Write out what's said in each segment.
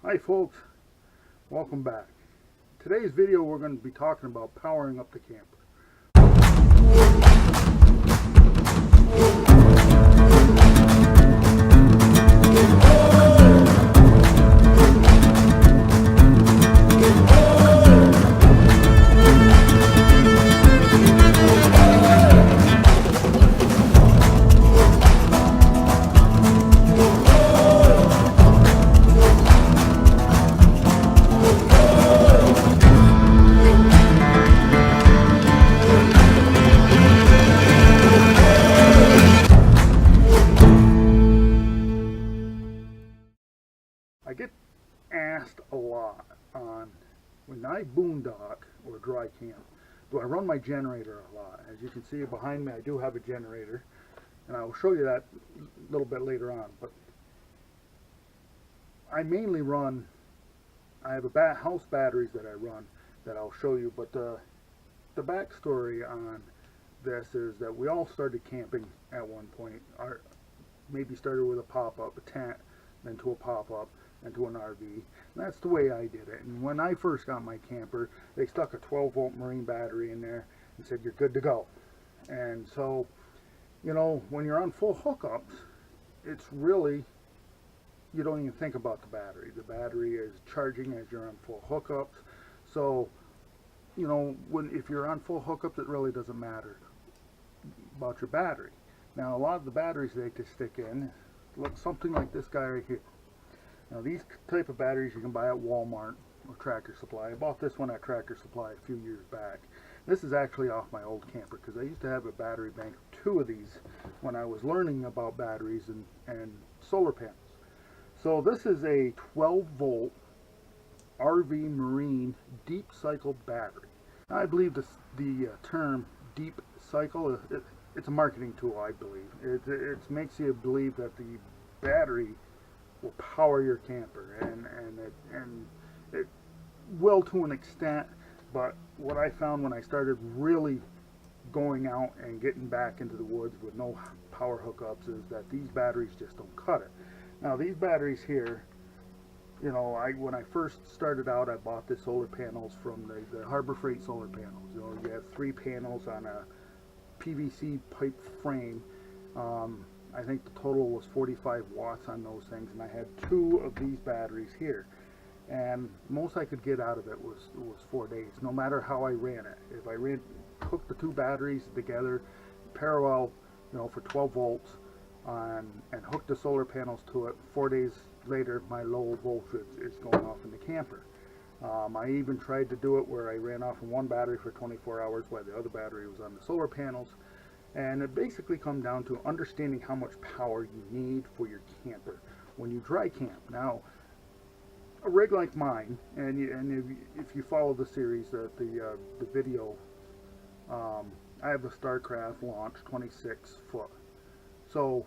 Hi folks, welcome back. Today's video we're going to be talking about powering up the camper. I get asked a lot on when I boondock or dry camp, do I run my generator a lot? As you can see behind me, I do have a generator, and I will show you that a little bit later on. But I mainly run, I have house batteries that I run that I'll show you, but the backstory on this is that we all started camping at one point. Maybe started with a pop-up, a tent, then to a pop-up, and to an RV. And that's the way I did it. And when I first got my camper, they stuck a 12-volt marine battery in there and said, you're good to go. And so, you know, when you're on full hookups, it's really, you don't even think about the battery. The battery is charging as you're on full hookups. So, you know, if you're on full hookups, it really doesn't matter about your battery. Now, a lot of the batteries they can stick in look something like this guy right here. Now, these type of batteries you can buy at Walmart or Tractor Supply. I bought this one at Tractor Supply a few years back. This is actually off my old camper because I used to have a battery bank of 2 of these when I was learning about batteries and solar panels. So this is a 12-volt RV marine deep cycle battery. Now, I believe the term deep cycle, it's a marketing tool, I believe. It makes you believe that the battery will power your camper, and it will to an extent, but what I found when I started really going out and getting back into the woods with no power hookups is that these batteries just don't cut it. Now, these batteries here, you know, when I first started out, I bought the solar panels from the Harbor Freight solar panels. You know, you have 3 panels on a PVC pipe frame. I think the total was 45 watts on those things, and I had 2 of these batteries here. And most I could get out of it was 4 days, no matter how I ran it. If I hooked the 2 batteries together, parallel, you know, for 12 volts, and hooked the solar panels to it, 4 days later, my low voltage is going off in the camper. I even tried to do it where I ran off of one battery for 24 hours while the other battery was on the solar panels. And it basically comes down to understanding how much power you need for your camper when you dry camp. Now, a rig like mine, and if you follow the series, the video, I have a StarCraft launch 26 foot. So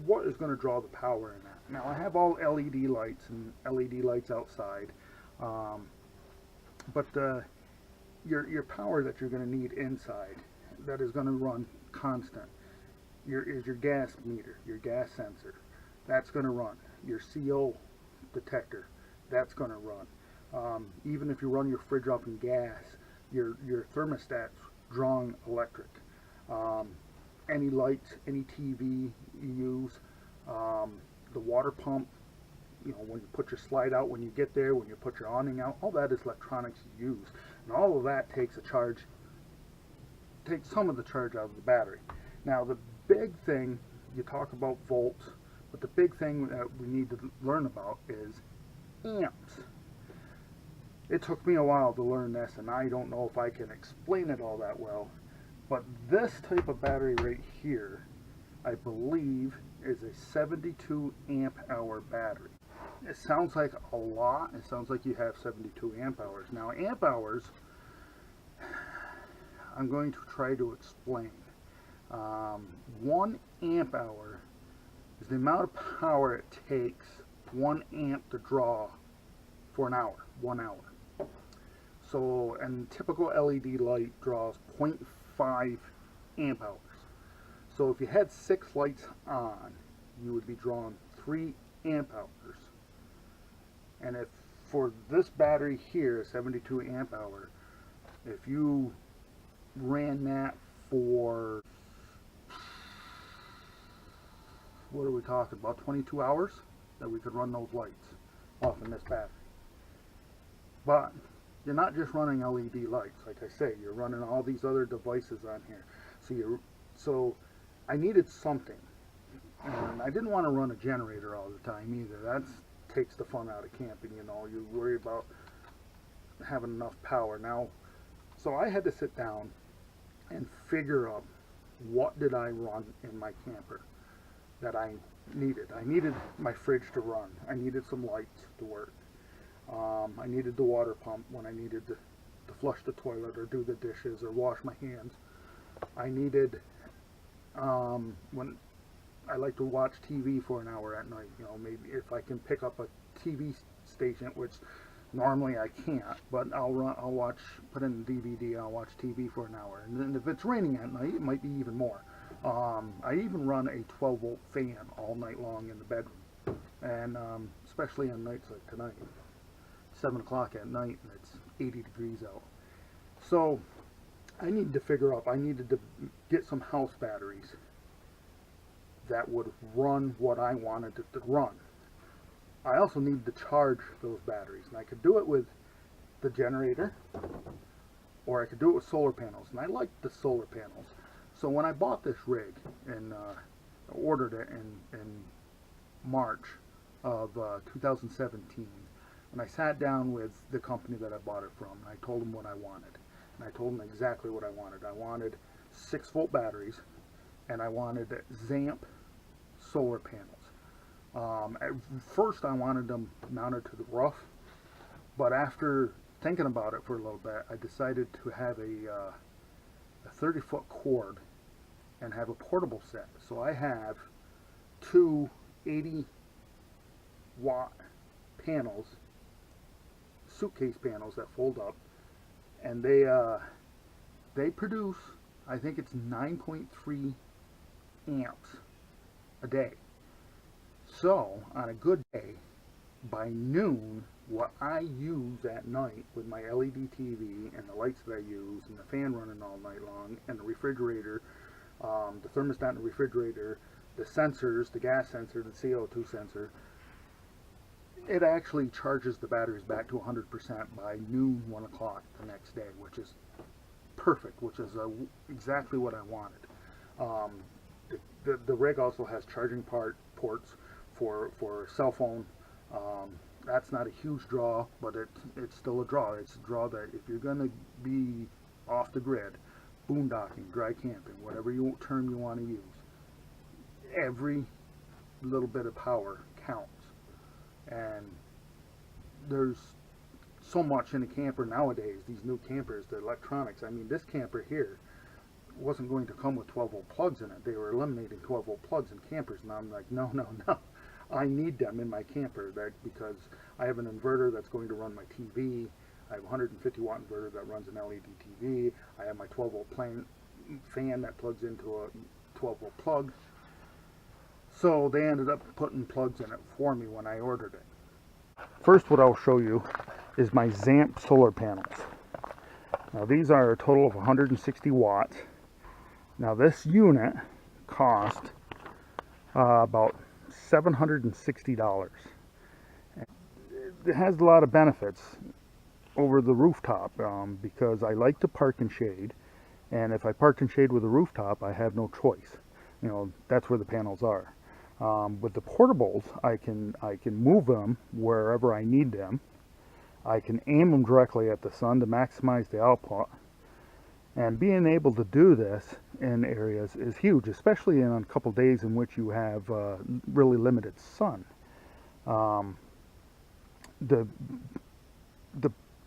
what is going to draw the power in that? Now, I have all LED lights and LED lights outside, but your power that you're going to need inside, that is going to run constant, is your gas meter, your gas sensor. That's going to run. Your CO detector, that's going to run. Even if you run your fridge off in gas, your thermostat's drawing electric. Any lights, any TV you use, the water pump, you know, when you put your slide out, when you get there, when you put your awning out, all that is electronics you use. And all of that takes some of the charge out of the battery. Now, the big thing, you talk about volts, but the big thing that we need to learn about is amps. It took me a while to learn this, and I don't know if I can explain it all that well, but this type of battery right here, I believe, is a 72 amp hour battery. It sounds like a lot. It sounds like you have 72 amp hours. Now, amp hours, I'm going to try to explain. 1 amp hour is the amount of power it takes 1 amp to draw for an hour, 1 hour. So, and typical LED light draws 0.5 amp hours. So if you had 6 lights on, you would be drawing 3 amp hours. And if for this battery here, 72 amp hour, if you ran that for, what are we talking about, 22 hours, that we could run those lights off in this battery. But you're not just running LED lights, like I say, you're running all these other devices on here. So I needed something, and I didn't want to run a generator all the time either. That takes the fun out of camping, you know. You worry about having enough power. Now, so I had to sit down and figure out what did I run in my camper that I needed. I needed my fridge to run. I needed some lights to work. I needed the water pump when I needed to flush the toilet or do the dishes or wash my hands. I needed, when I like to watch TV for an hour at night, you know, maybe if I can pick up a TV station, which normally I can't, but I'll watch, put in the DVD, I'll watch TV for an hour. And then if it's raining at night, it might be even more. I even run a 12-volt fan all night long in the bedroom, and especially on nights like tonight, 7 o'clock at night, and it's 80 degrees out. So I needed to figure out, I needed to get some house batteries that would run what I wanted it to run. I also needed to charge those batteries, and I could do it with the generator, or I could do it with solar panels, and I liked the solar panels. So when I bought this rig and ordered it in March of 2017, and I sat down with the company that I bought it from, and I told them what I wanted. And I told them exactly what I wanted. I wanted 6-volt batteries, and I wanted ZAMP solar panels. At first I wanted them mounted to the roof, but after thinking about it for a little bit, I decided to have a 30-foot cord and have a portable set. So I have two 80-watt panels, suitcase panels that fold up, and they produce, I think it's 9.3 amps a day. So on a good day, by noon, what I use at night with my LED TV and the lights that I use and the fan running all night long and the refrigerator, the thermostat in the refrigerator, the sensors, the gas sensor, the CO2 sensor, it actually charges the batteries back to 100% by noon, 1 o'clock the next day, which is perfect, which is exactly what I wanted. The rig also has charging ports for cell phone. That's not a huge draw, but it's still a draw. It's a draw that if you're going to be off the grid, boondocking, dry camping, whatever term you want to use, every little bit of power counts. And there's so much in a camper nowadays, these new campers, the electronics. I mean, this camper here wasn't going to come with 12-volt plugs in it. They were eliminating 12-volt plugs in campers, and I'm like, no. I need them in my camper because I have an inverter that's going to run my TV. I have a 150-watt inverter that runs an LED TV. I have my 12-volt fan that plugs into a 12-volt plug. So they ended up putting plugs in it for me when I ordered it. First, what I'll show you is my ZAMP solar panels. Now these are a total of 160 watts. Now this unit cost about $760. It has a lot of benefits over the rooftop because I like to park in shade, and if I park in shade with a rooftop, I have no choice. You know, that's where the panels are. With the portables, I can move them wherever I need them. I can aim them directly at the sun to maximize the output. And being able to do this in areas is huge, especially in a couple days in which you have really limited sun. The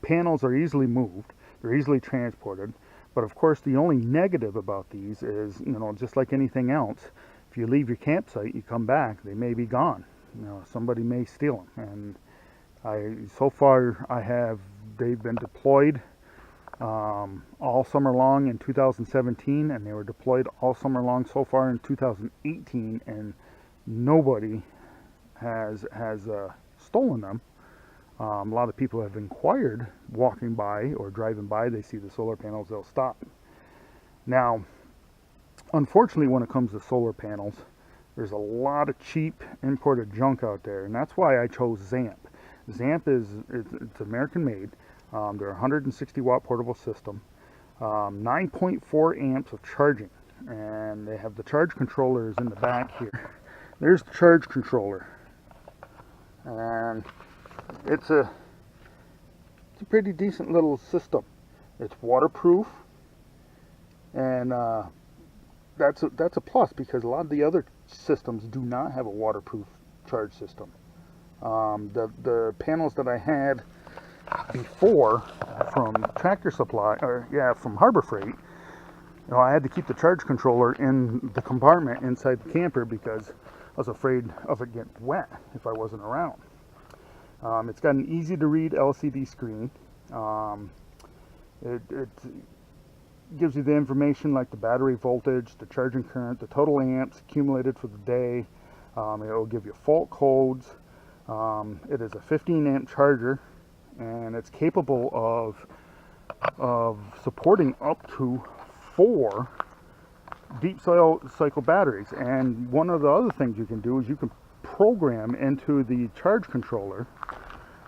panels are easily moved, they're easily transported, but of course the only negative about these is, you know, just like anything else, if you leave your campsite, you come back, they may be gone. You know, somebody may steal them. And so far they've been deployed all summer long in 2017, and they were deployed all summer long so far in 2018, and nobody has stolen them. A lot of people have inquired, walking by or driving by, they see the solar panels, they'll stop. Now, unfortunately, when it comes to solar panels, there's a lot of cheap imported junk out there, and that's why I chose Zamp. Zamp it's American made. They're a 160 watt portable system, 9.4 amps of charging, and they have the charge controllers in the back here. There's the charge controller, and it's a pretty decent little system. It's waterproof, and that's a plus, because a lot of the other systems do not have a waterproof charge system. The panels that I had before from Tractor Supply, from Harbor Freight, I had to keep the charge controller in the compartment inside the camper because I was afraid of it getting wet if I wasn't around. It's got an easy to read LCD screen. It gives you the information like the battery voltage, the charging current, the total amps accumulated for the day. It will give you fault codes. It is a 15 amp charger, and it's capable of supporting up to 4 deep cycle batteries. And one of the other things you can do is you can program into the charge controller.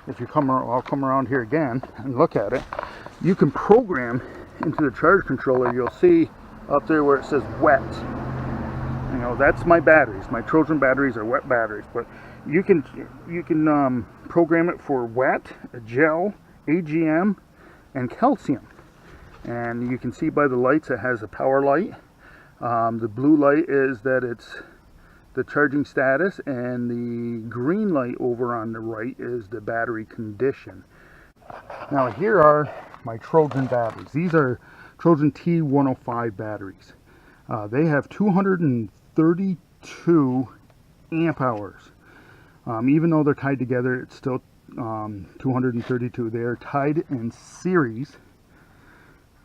If you I'll come around here again and look at it. You can program into the charge controller. You'll see up there where it says wet. That's my batteries. My Trojan batteries are wet batteries, but you can program it for wet, gel, AGM, and calcium. And you can see by the lights it has a power light. The blue light is that it's the charging status, and the green light over on the right is the battery condition. Now here are my Trojan batteries. These are Trojan T105 batteries. They have 232 amp hours. Even though they're tied together, it's still 232. They are tied in series.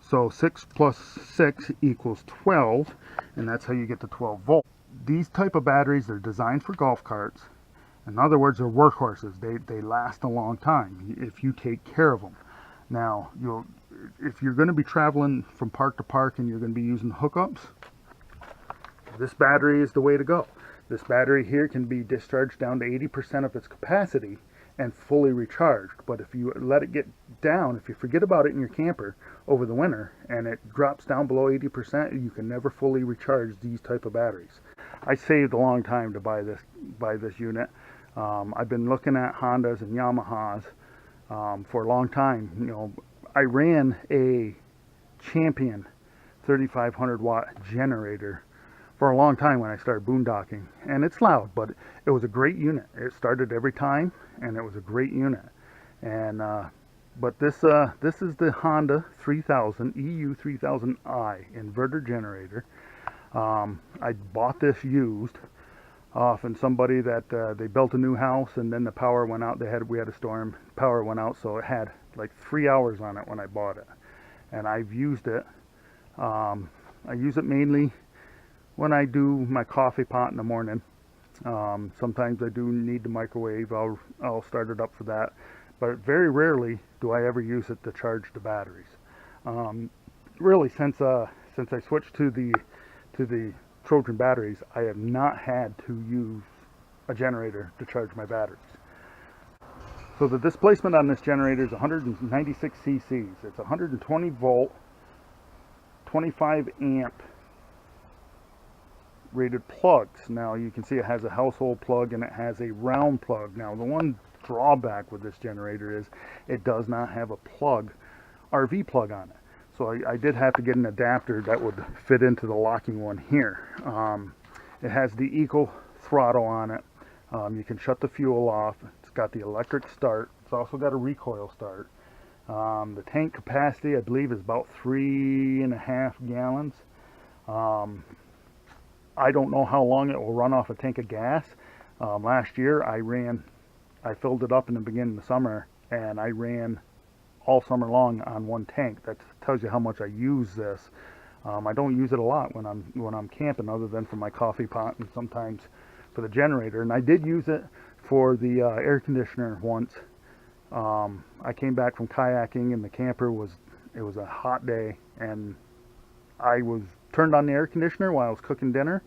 So 6 plus 6 equals 12, and that's how you get the 12 volt. These type of batteries are designed for golf carts. In other words, they're workhorses. They last a long time if you take care of them. Now, if you're going to be traveling from park to park and you're going to be using hookups, this battery is the way to go. This battery here can be discharged down to 80% of its capacity and fully recharged. But if you let it get down, if you forget about it in your camper over the winter and it drops down below 80%, you can never fully recharge these type of batteries. I saved a long time to buy this unit. I've been looking at Hondas and Yamahas for a long time. I ran a Champion 3500 watt generator for a long time when I started boondocking, and it's loud, but it was a great unit. It started every time, and it was a great unit. And but this is the Honda 3000 EU3000i inverter generator. I bought this used off and somebody that they built a new house, and then the power went out. We had a storm, power went out, so it had like 3 hours on it when I bought it. And I've used it. I use it mainly when I do my coffee pot in the morning. Sometimes I do need the microwave. I'll start it up for that, but very rarely do I ever use it to charge the batteries. Really, since I switched to the Trojan batteries, I have not had to use a generator to charge my batteries. So the displacement on this generator is 196 cc's. It's 120 volt, 25 amp rated plugs. Now you can see it has a household plug and it has a round plug. Now the one drawback with this generator is it does not have a plug, RV plug on it. So I did have to get an adapter that would fit into the locking one here. It has the eco throttle on it. You can shut the fuel off. It's got the electric start. It's also got a recoil start. The tank capacity, I believe, is about 3.5 gallons. I don't know how long it will run off a tank of gas. Last year I filled it up in the beginning of the summer, and I ran all summer long on one tank. That tells you how much I use this. I don't use it a lot when I'm camping, other than for my coffee pot and sometimes for the generator. And I did use it for the air conditioner once I came back from kayaking and the camper it was a hot day, and I was turned on the air conditioner while I was cooking dinner,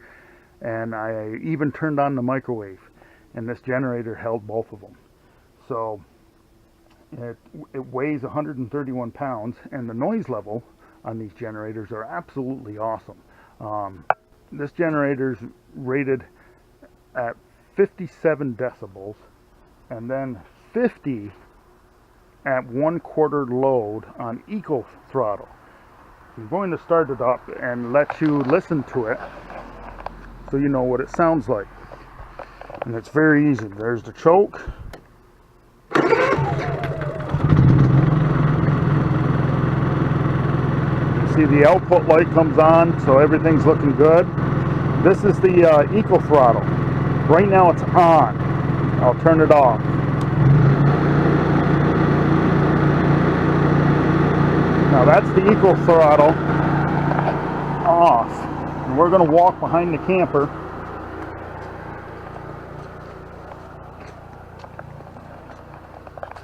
and I even turned on the microwave, and this generator held both of them. So it weighs 131 pounds, and the noise level on these generators are absolutely awesome. This generator's rated at 57 decibels, and then 50 at 1/4 load on eco throttle. I'm going to start it up and let you listen to it so you know what it sounds like. And it's very easy. There's the choke. You see the output light comes on, so everything's looking good. This is the eco throttle. Right now it's on. I'll turn it off. Now that's the eco throttle off, and we're going to walk behind the camper.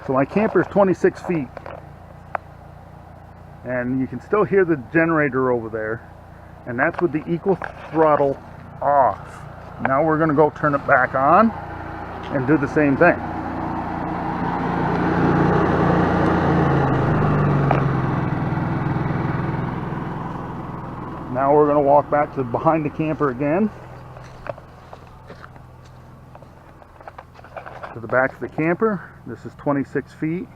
So my camper is 26 feet, and you can still hear the generator over there, and that's with the eco throttle off. Now we're going to go turn it back on and do the same thing. Now we're going to walk back to behind the camper again, to the back of the camper. This is 26 feet.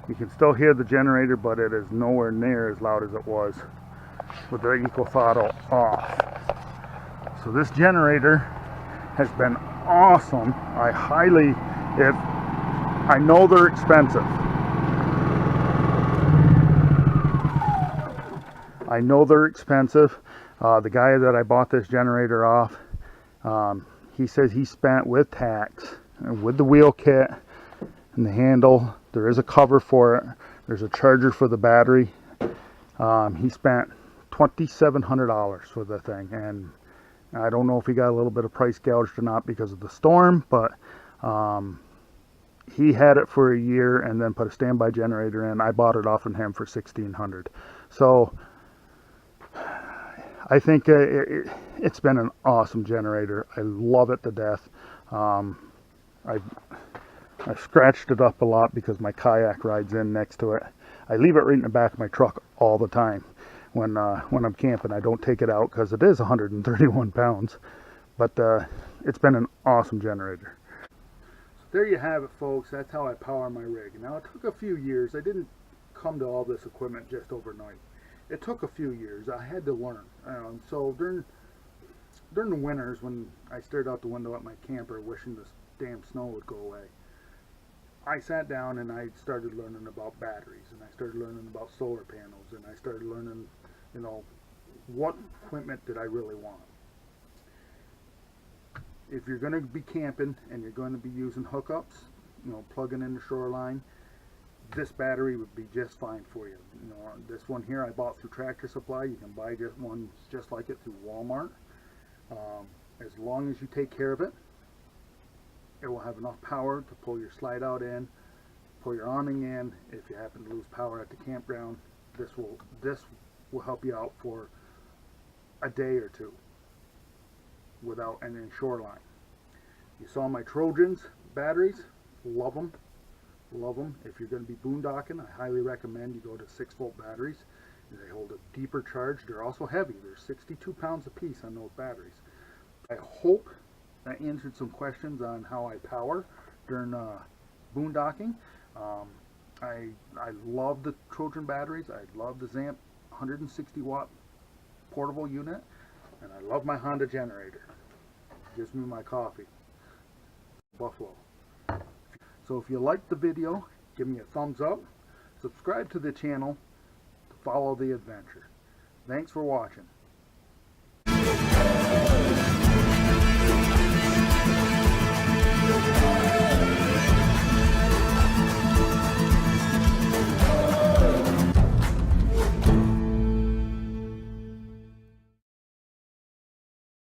You can still hear the generator, but it is nowhere near as loud as it was with the eco throttle off. So this generator has been awesome. I know they're expensive. I know they're expensive. The guy that I bought this generator off, he says he spent with tax, with the wheel kit and the handle. There is a cover for it. There's a charger for the battery. He spent $2,700 for the thing, and I don't know if he got a little bit of price gouged or not because of the storm, but he had it for a year and then put a standby generator in. I bought it off of him for $1,600. So I think it's been an awesome generator. I love it to death. I've scratched it up a lot because my kayak rides in next to it. I leave it right in the back of my truck all the time when I'm camping. I don't take it out because it is 131 pounds. But it's been an awesome generator. So there you have it, folks. That's how I power my rig. Now, it took a few years. I didn't come to all this equipment just overnight. It took a few years. I had to learn. So during the winters, when I stared out the window at my camper wishing this damn snow would go away, I sat down and I started learning about batteries, and I started learning about solar panels, and I started learning, what equipment did I really want. If you're going to be camping and you're going to be using hookups, plugging in the shoreline, this battery would be just fine for you. This one here I bought through Tractor Supply. You can buy one just like it through Walmart. As long as you take care of it, it will have enough power to pull your slide out in, pull your awning in. If you happen to lose power at the campground, this will help you out for a day or two without any shoreline. You saw my Trojans batteries. Love them. Love them. If you're going to be boondocking, I highly recommend you go to 6-volt batteries. They hold a deeper charge. They're also heavy. They're 62 pounds a piece on those batteries. I hope I answered some questions on how I power during boondocking. I love the Trojan batteries. I love the Zamp 160 watt portable unit, and I love my Honda generator. It gives me my coffee. Buffalo. So if you liked the video, give me a thumbs up, subscribe to the channel to follow the adventure. Thanks for watching.